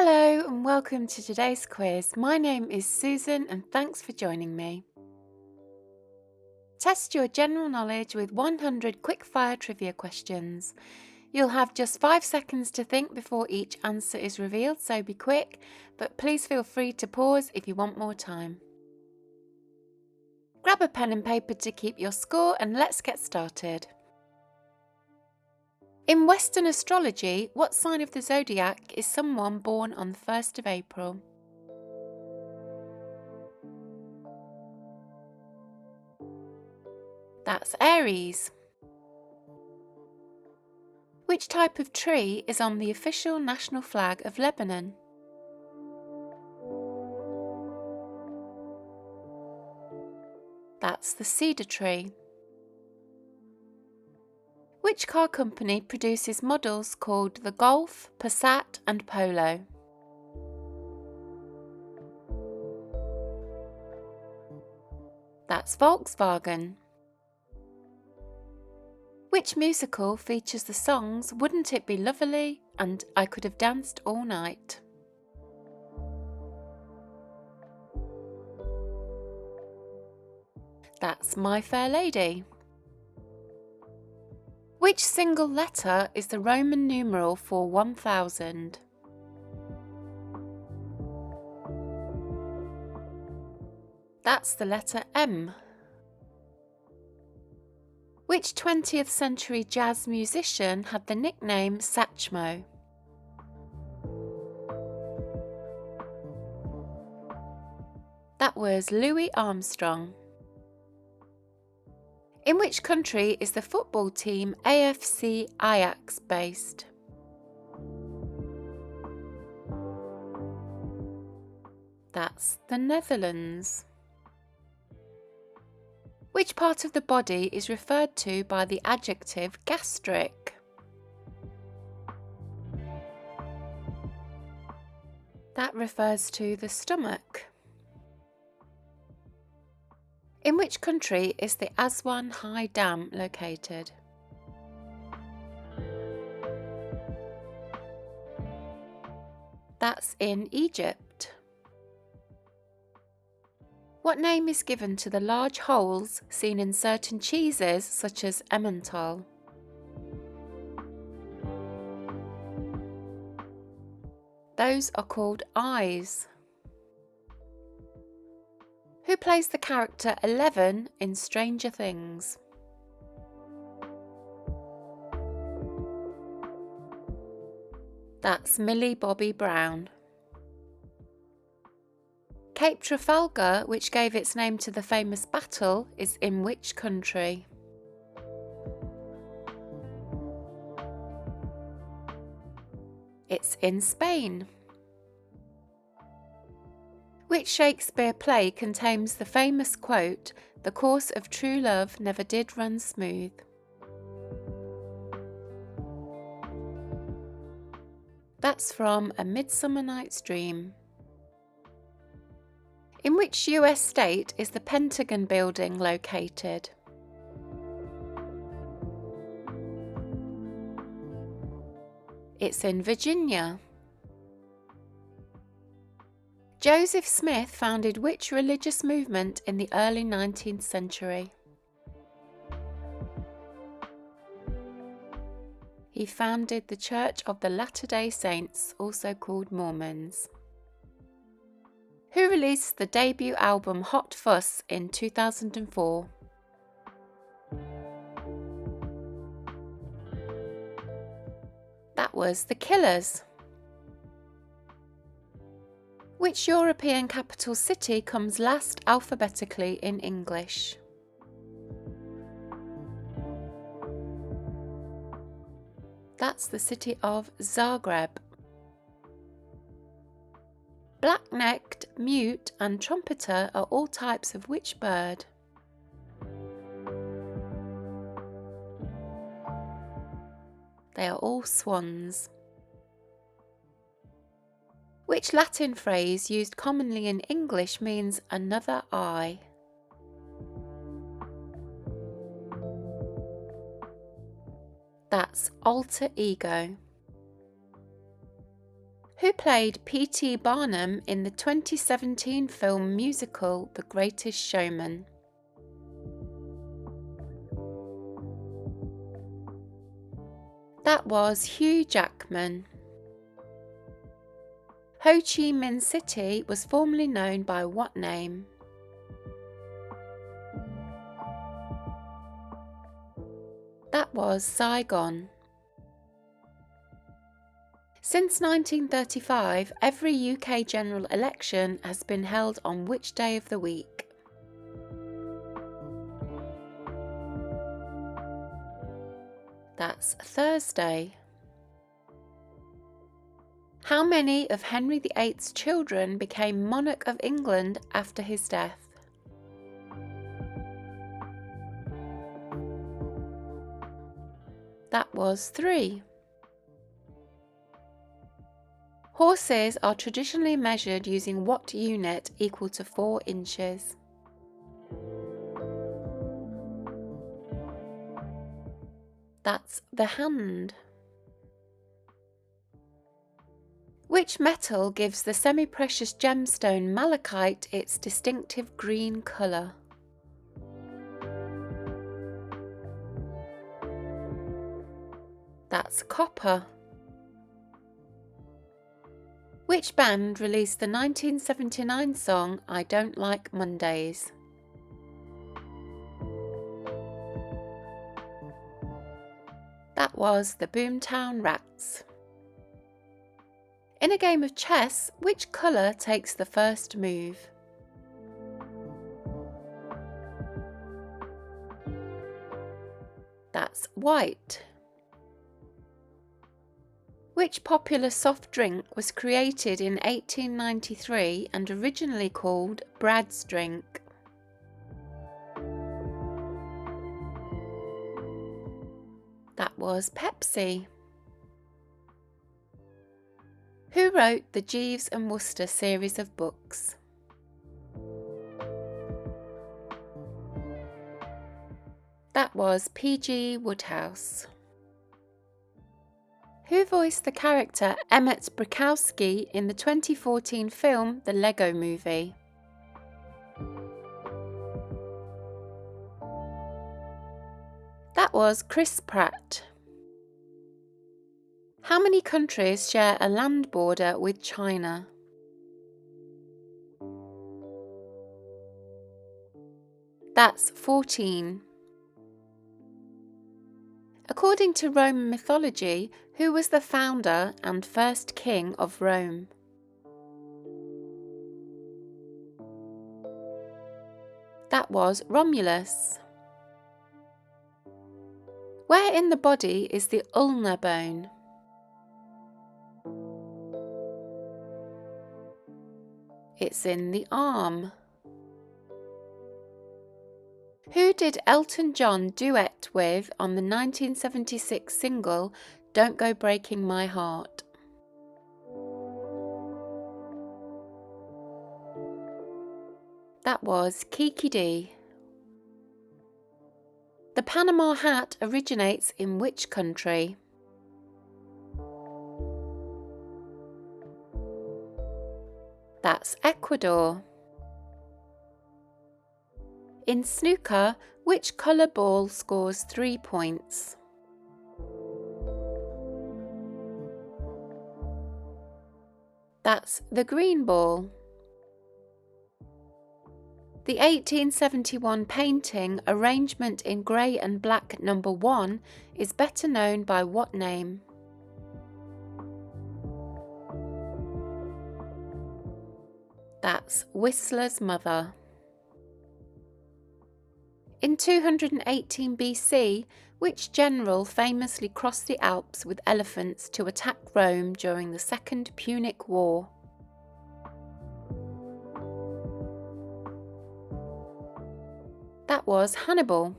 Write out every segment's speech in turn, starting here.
Hello and welcome to today's quiz. My name is Susan and thanks for joining me. Test your general knowledge with 100 quick-fire trivia questions. You'll have just 5 seconds to think before each answer is revealed, so be quick, but please feel free to pause if you want more time. Grab a pen and paper to keep your score and let's get started. In Western astrology, what sign of the zodiac is someone born on the 1st of April? That's Aries. Which type of tree is on the official national flag of Lebanon? That's the cedar tree. Which car company produces models called the Golf, Passat and Polo? That's Volkswagen. Which musical features the songs Wouldn't It Be Lovely and I Could Have Danced All Night? That's My Fair Lady. Which single letter is the Roman numeral for 1000? That's the letter M. Which 20th century jazz musician had the nickname Satchmo? That was Louis Armstrong. In which country is the football team AFC Ajax based? That's the Netherlands. Which part of the body is referred to by the adjective gastric? That refers to the stomach. In which country is the Aswan High Dam located? That's in Egypt. What name is given to the large holes seen in certain cheeses such as Emmental? Those are called eyes. Who plays the character Eleven in Stranger Things? That's Millie Bobby Brown. Cape Trafalgar, which gave its name to the famous battle, is in which country? It's in Spain. Which Shakespeare play contains the famous quote, "The course of true love never did run smooth"? That's from A Midsummer Night's Dream. In which US state is the Pentagon building located? It's in Virginia. Joseph Smith founded which religious movement in the early 19th century? He founded the Church of the Latter-day Saints, also called Mormons. Who released the debut album Hot Fuss in 2004? That was The Killers. Which European capital city comes last alphabetically in English? That's the city of Zagreb. Black-necked, mute and trumpeter are all types of which bird? They are all swans. Which Latin phrase used commonly in English means another eye? That's alter ego. Who played P.T. Barnum in the 2017 film musical The Greatest Showman? That was Hugh Jackman. Ho Chi Minh City was formerly known by what name? That was Saigon. Since 1935, every UK general election has been held on which day of the week? That's Thursday. How many of Henry VIII's children became monarch of England after his death? That was 3. Horses are traditionally measured using what unit equal to 4 inches? That's the hand. Which metal gives the semi-precious gemstone malachite its distinctive green colour? That's copper. Which band released the 1979 song I Don't Like Mondays? That was the Boomtown Rats. In a game of chess, which colour takes the first move? That's white. Which popular soft drink was created in 1893 and originally called Brad's drink? That was Pepsi. Who wrote the Jeeves and Wooster series of books? That was P.G. Wodehouse. Who voiced the character Emmett Brakowski in the 2014 film The Lego Movie? That was Chris Pratt. How many countries share a land border with China? That's 14. According to Roman mythology, who was the founder and first king of Rome? That was Romulus. Where in the body is the ulnar bone? It's in the arm. Who did Elton John duet with on the 1976 single Don't Go Breaking My Heart? That was Kiki Dee. The Panama hat originates in which country? That's Ecuador. In snooker, which colour ball scores 3 points? That's the green ball. The 1871 painting Arrangement in Grey and Black No. 1 is better known by what name? That's Whistler's Mother. In 218 BC, which general famously crossed the Alps with elephants to attack Rome during the Second Punic War? That was Hannibal.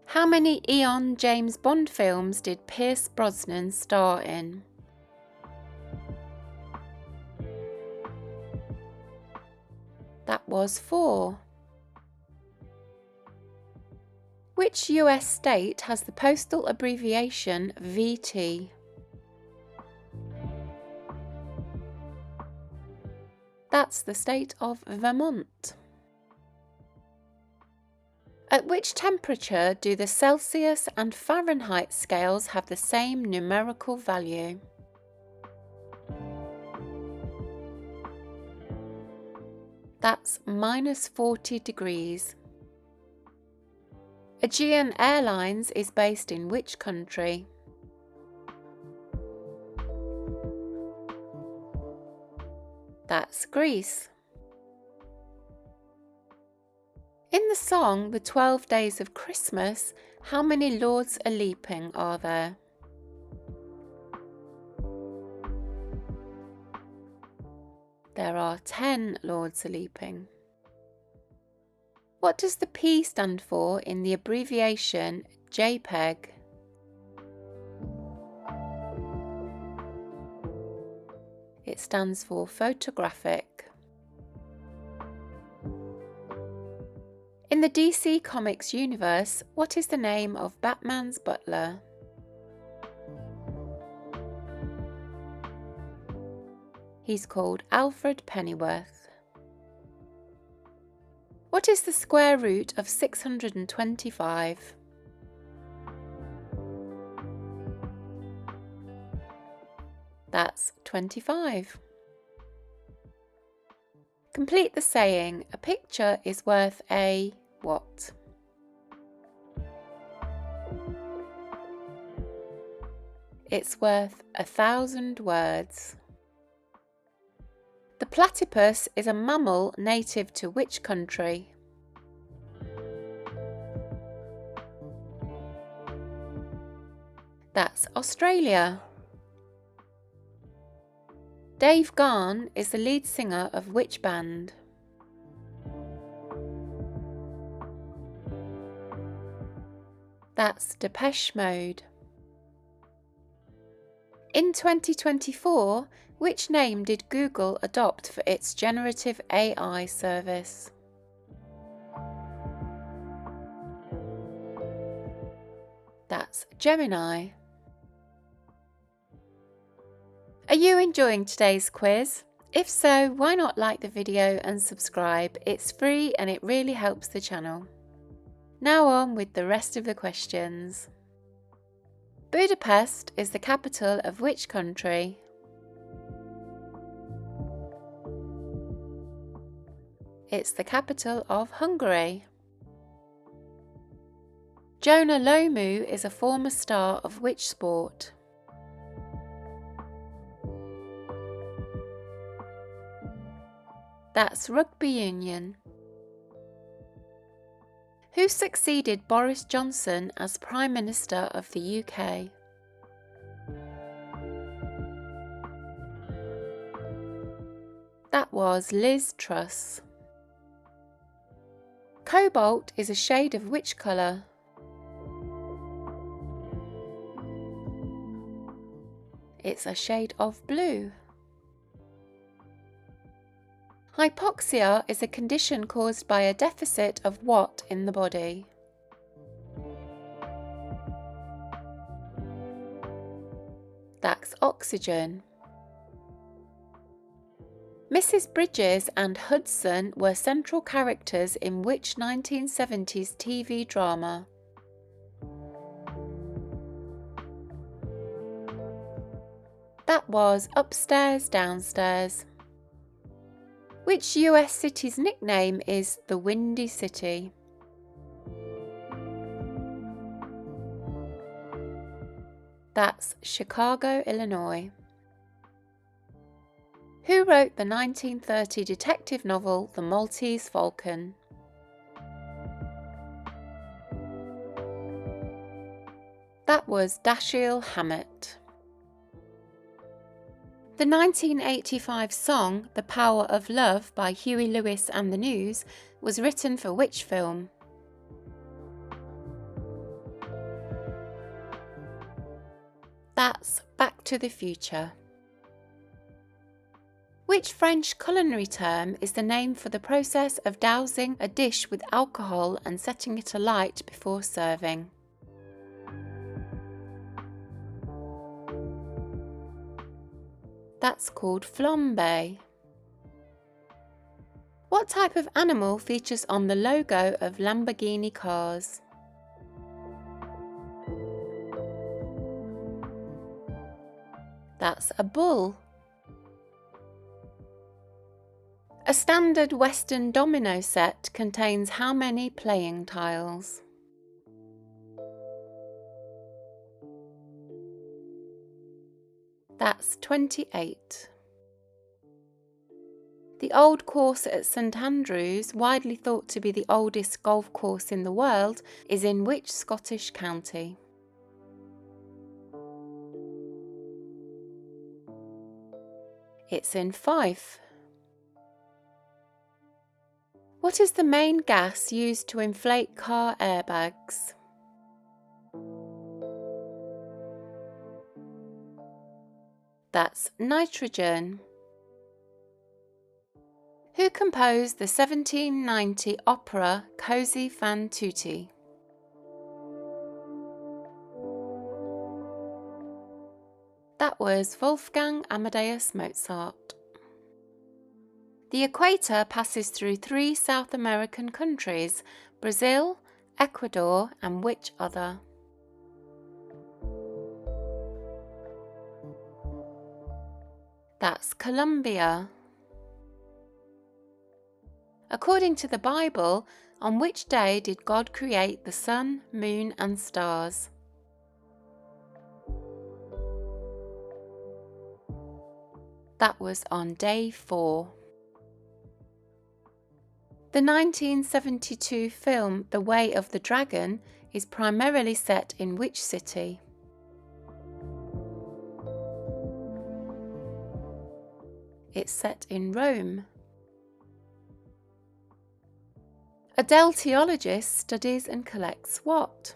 How many Eon James Bond films did Pierce Brosnan star in? That was 4. Which US state has the postal abbreviation VT? That's the state of Vermont. At which temperature do the Celsius and Fahrenheit scales have the same numerical value? That's -40 degrees. Aegean Airlines is based in which country? That's Greece. In the song The 12 Days of Christmas, how many Lords a-leaping are there? There are 10 Lords a-leaping. What does the P stand for in the abbreviation JPEG? It stands for photographic. In the DC Comics universe, what is the name of Batman's butler? He's called Alfred Pennyworth. What is the square root of 625? That's 25. Complete the saying, a picture is worth a what? It's worth 1,000 words. The platypus is a mammal native to which country? That's Australia. Dave Gahan is the lead singer of which band? That's Depeche Mode. In 2024, which name did Google adopt for its generative AI service? That's Gemini. Are you enjoying today's quiz? If so, why not like the video and subscribe? It's free and it really helps the channel. Now on with the rest of the questions. Budapest is the capital of which country? It's the capital of Hungary. Jonah Lomu is a former star of which sport? That's rugby union. Who succeeded Boris Johnson as Prime Minister of the UK? That was Liz Truss. Cobalt is a shade of which colour? It's a shade of blue. Hypoxia is a condition caused by a deficit of what in the body? That's oxygen. Mrs. Bridges and Hudson were central characters in which 1970s TV drama? That was Upstairs, Downstairs. Which US city's nickname is the Windy City? That's Chicago, Illinois. Who wrote the 1930 detective novel The Maltese Falcon? That was Dashiell Hammett. The 1985 song The Power of Love by Huey Lewis and the News was written for which film? That's Back to the Future. Which French culinary term is the name for the process of dousing a dish with alcohol and setting it alight before serving? That's called flambe. What type of animal features on the logo of Lamborghini cars? That's a bull. A standard Western domino set contains how many playing tiles? That's 28. The Old Course at St Andrews, widely thought to be the oldest golf course in the world, is in which Scottish county? It's in Fife. What is the main gas used to inflate car airbags? That's nitrogen. Who composed the 1790 opera Così fan tutte? That was Wolfgang Amadeus Mozart. The equator passes through 3 South American countries: Brazil, Ecuador, and which other? That's Colombia. According to the Bible, on which day did God create the sun, moon, and stars? That was on day 4. The 1972 film The Way of the Dragon is primarily set in which city? It's set in Rome. A deltiologist studies and collects what?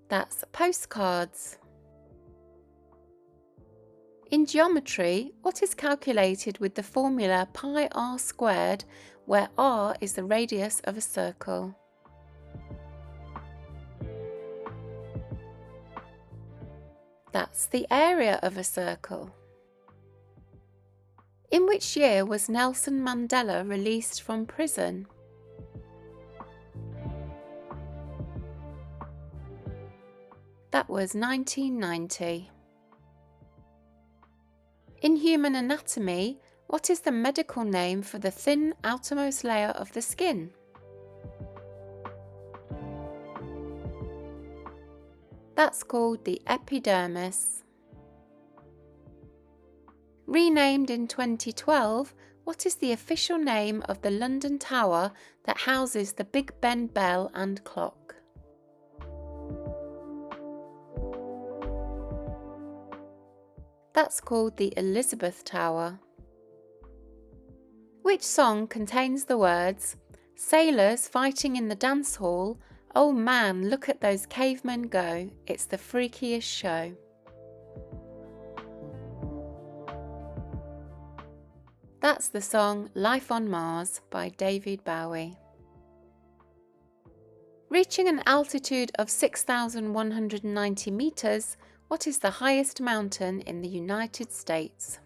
That's postcards. In geometry, what is calculated with the formula pi r squared, where r is the radius of a circle? That's the area of a circle. In which year was Nelson Mandela released from prison? That was 1990. In human anatomy, what is the medical name for the thin outermost layer of the skin? That's called the epidermis. Renamed in 2012, what is the official name of the London Tower that houses the Big Ben bell and clock? That's called the Elizabeth Tower. Which song contains the words, "Sailors fighting in the dance hall, oh man, look at those cavemen go, it's the freakiest show"? That's the song Life on Mars by David Bowie. Reaching an altitude of 6,190 meters, what is the highest mountain in the United States?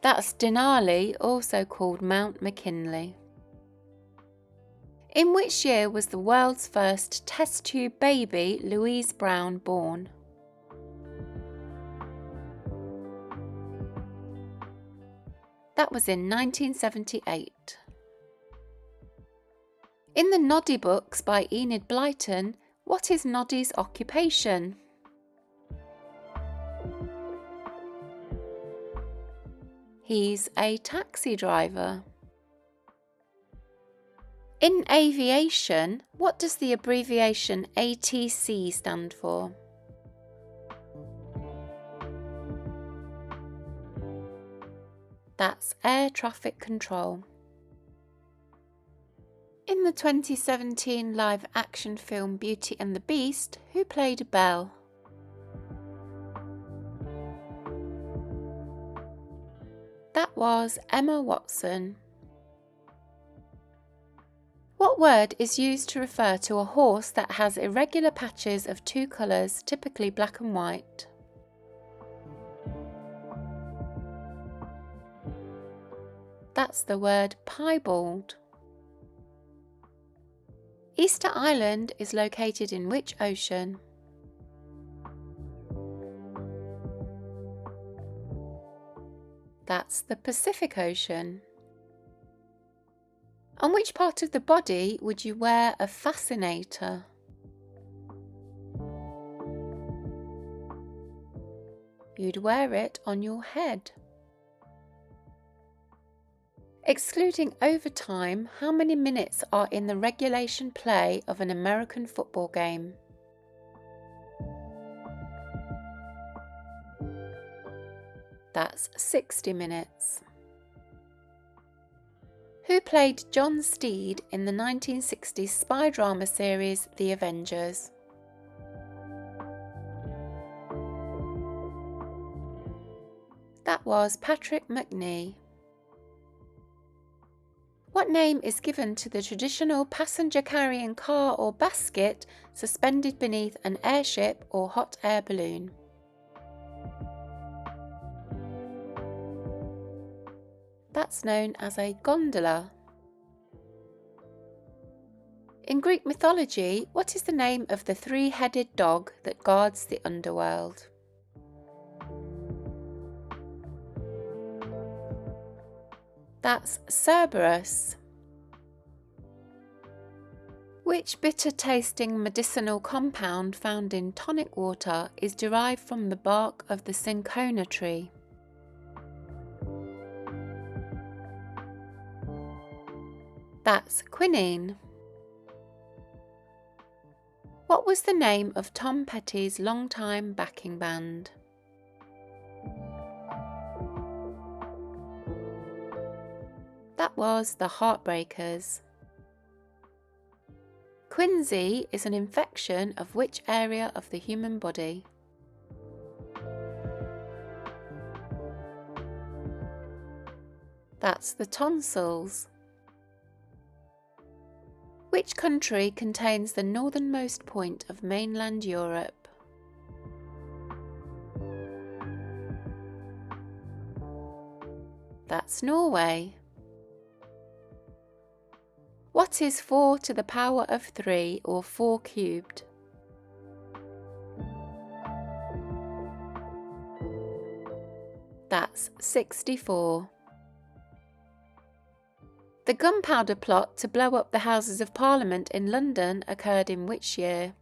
That's Denali, also called Mount McKinley. In which year was the world's first test tube baby, Louise Brown, born? That was in 1978. In the Noddy books by Enid Blyton, what is Noddy's occupation? He's a taxi driver. In aviation, what does the abbreviation ATC stand for? That's air traffic control. In the 2017 live-action film Beauty and the Beast, who played Belle? That was Emma Watson. What word is used to refer to a horse that has irregular patches of two colours, typically black and white? That's the word piebald. Easter Island is located in which ocean? That's the Pacific Ocean. On which part of the body would you wear a fascinator? You'd wear it on your head. Excluding overtime, how many minutes are in the regulation play of an American football game? That's 60 minutes. Who played John Steed in the 1960s spy drama series The Avengers? That was Patrick Macnee. What name is given to the traditional passenger-carrying car or basket suspended beneath an airship or hot air balloon? That's known as a gondola. In Greek mythology, what is the name of the three-headed dog that guards the underworld? That's Cerberus. Which bitter-tasting medicinal compound found in tonic water is derived from the bark of the cinchona tree? That's quinine. What was the name of Tom Petty's longtime backing band? That was the Heartbreakers. Quinsy is an infection of which area of the human body? That's the tonsils. Which country contains the northernmost point of mainland Europe? That's Norway. What is 4 to the power of 3 or 4 cubed? That's 64. The gunpowder plot to blow up the Houses of Parliament in London occurred in which year?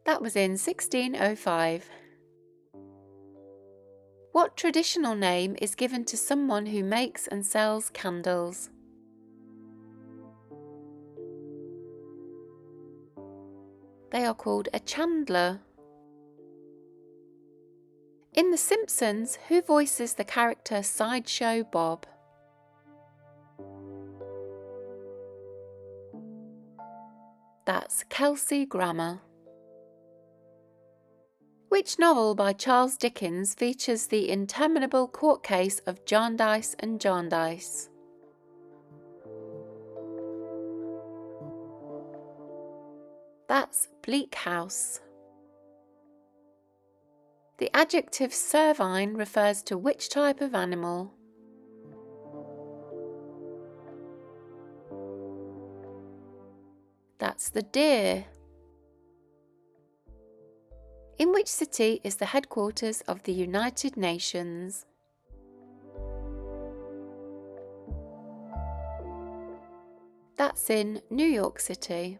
That was in 1605. What traditional name is given to someone who makes and sells candles? They are called a chandler. In The Simpsons, who voices the character Sideshow Bob? That's Kelsey Grammer. Which novel by Charles Dickens features the interminable court case of Jarndyce and Jarndyce? That's Bleak House. The adjective cervine refers to which type of animal? That's the deer. In which city is the headquarters of the United Nations? That's in New York City.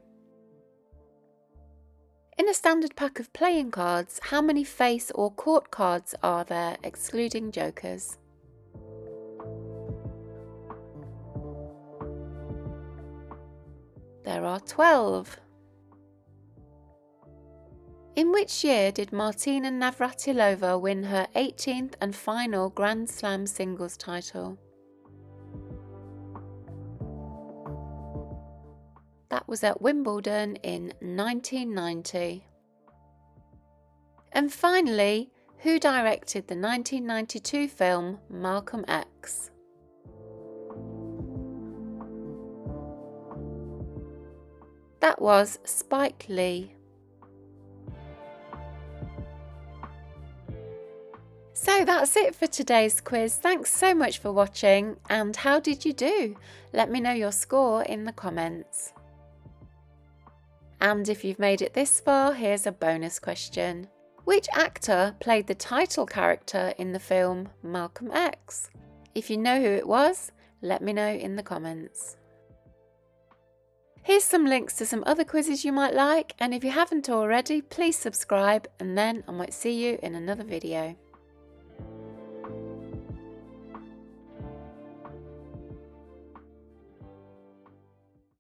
In a standard pack of playing cards, how many face or court cards are there, excluding jokers? There are 12. In which year did Martina Navratilova win her 18th and final Grand Slam singles title? That was at Wimbledon in 1990. And finally, who directed the 1992 film Malcolm X? That was Spike Lee. So that's it for today's quiz. Thanks so much for watching, and how did you do? Let me know your score in the comments. And if you've made it this far, here's a bonus question. Which actor played the title character in the film Malcolm X? If you know who it was, let me know in the comments. Here's some links to some other quizzes you might like, and if you haven't already, please subscribe, and then I might see you in another video.